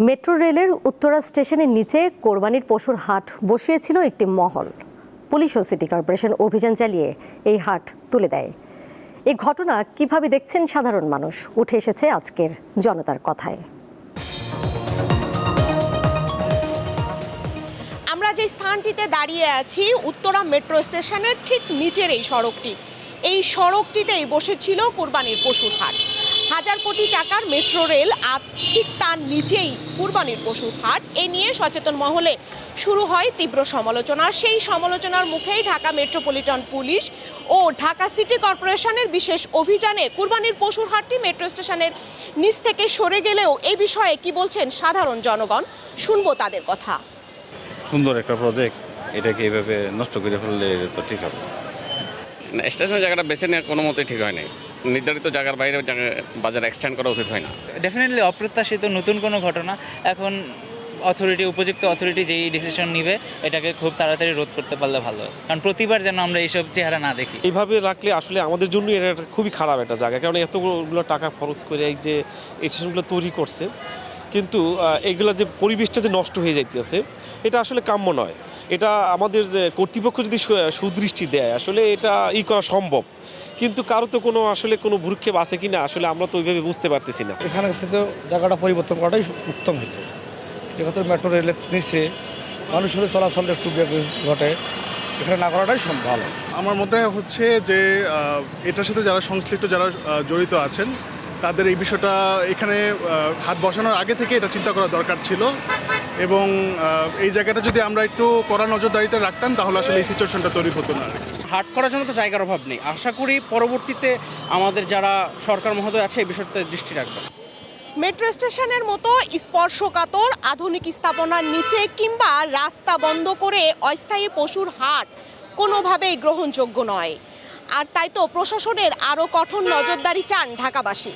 Metro রেলের উত্তরা স্টেশনের নিচে কোরবানির পশুর হাট বসিয়েছিল একটি মহল। পুলিশ ও সিটি কর্পোরেশন অভিযান চালিয়ে এই হাট তুলে দেয়। এই ঘটনা কিভাবে দেখছেন সাধারণ মানুষ, উঠে এসেছে আজকের জনতার কথায়। আমরা যে স্থানটিতে দাঁড়িয়ে আছি উত্তরা মেট্রো স্টেশনের ঠিক নিচের এই সড়কটিতেই বসেছিল কোরবানির পশুর হাট। হাজার কোটি টাকার মেট্রো রেল আর ঠিক তার নিচেই কোরবানির পশুর হাট। এ নিয়ে সচেতন মহলে শুরু হয় তীব্র সমালোচনা। সেই সমালোচনার মুখেই ঢাকা মেট্রোপলিটন পুলিশ ও ঢাকা সিটি কর্পোরেশনের বিশেষ অভিযানে কোরবানির পশুর হাটটি মেট্রো স্টেশনের নিচ থেকে সরে গেলেও এই বিষয়ে কি বলছেন সাধারণ জনগণ, শুনবো তাদের কথা। সুন্দর একটা প্রজেক্ট, এটাকে এইভাবে নষ্ট করে ফেললে তো ঠিক হবে না। স্টেশনের জায়গাটা বেছে নেওয়া কোনো মতেই ঠিক হয় নাই। নির্ধারিত জায়গার বাইরে বাজার এক্সটেন্ড করা উচিত হয় না। ডেফিনেটলি অপ্রত্যাশিত নতুন কোনো ঘটনা। এখন উপযুক্ত অথরিটি যেই ডিসিশন নিবে এটাকে খুব তাড়াতাড়ি রোধ করতে পারলে ভালো, কারণ প্রতিবার যেন আমরা এইসব চেহারা না দেখি। এইভাবে রাখলে আসলে আমাদের জন্য এটা খুবই খারাপ একটা জায়গা, কারণ এতগুলো টাকা খরচ করে এই যে এই স্টেশনগুলো তৈরি করছে, কিন্তু এইগুলো যে পরিবেশটা যে নষ্ট হয়ে যাইতেছে এটা আসলে কাম্য নয়। এটা আমাদের যে কর্তৃপক্ষ যদি সুদৃষ্টি দেয় আসলে এটা করা সম্ভব, কিন্তু কারো তো আসলে কোনো ভ্রুক্ষেপ আছে কিনা আসলে আমরা তো ওইভাবে বুঝতে পারতেছি না। এখানে তো জায়গাটা পরিবর্তন করাটাই উত্তম হতো। যেহেতু মেট্রো রেলের নিচে মানুষের চলাচল একটু ঘটে, এখানে না করাটাই ভালো। আমার মতে হচ্ছে যে এটার সাথে যারা সংশ্লিষ্ট, যারা জড়িত আছেন, তাদের এই বিষয়টা এখানে হাট বসানোর আগে থেকে এটা চিন্তা করা দরকার ছিল, এবং এই জায়গাটা যদি আমরা একটু কড়া নজরদারিতে রাখতাম তাহলে আসলে এই সিচুয়েশনটা তৈরি হতো না। হাট করার জন্য তো জায়গার অভাব নেই। আশা করি পরবর্তীতে আমাদের যারা সরকার মহোদয় আছে এই বিষয়টাতে দৃষ্টি রাখবে। মেট্রো স্টেশনের মতো স্পর্শকাতর আধুনিক স্থাপনার নিচে কিংবা রাস্তা বন্ধ করে অস্থায়ী পশুর হাট কোনোভাবেই গ্রহণযোগ্য নয়। আর তাই তো প্রশাসনের আরও কঠোর নজরদারি চান ঢাকাবাসী।